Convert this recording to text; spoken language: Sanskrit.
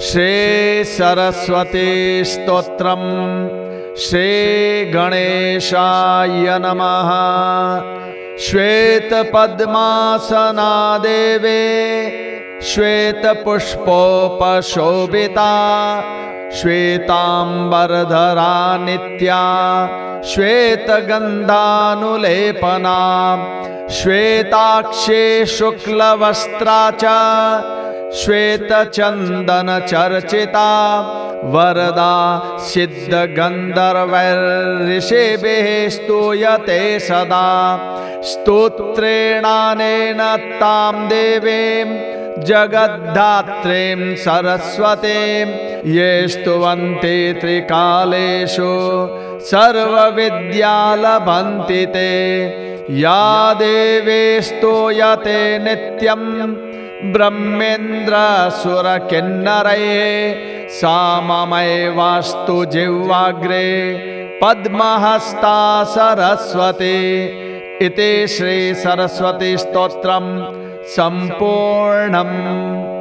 श्री सरस्वती स्तोत्रम। श्री गणेशाय नमः। श्वेत पद्मासना देवे श्वेत पुष्पोपशोभिता श्वेतांबरधरा नित्या श्वेत गंधानुलेपना श्वेताक्षे शुक्लवस्त्रा च श्वेत चंदन चर्चिता वरदा सिद्ध गंधर्वैर्ऋषिभिः स्तूयते सदा। स्तोत्रेणानेन तां देवीं जगद्धात्रीं सरस्वतीं ये स्तुवन्ति त्रिकालेषु सर्वविद्यालभन्ति ते। या देवी स्तूयते नित्यं ब्रह्मेन्द्रसुरकिन्नरैः सा ममैवास्तु जिह्वाग्रे पद्महस्ता सरस्वती। इति श्री सरस्वती स्तोत्रम संपूर्णम्।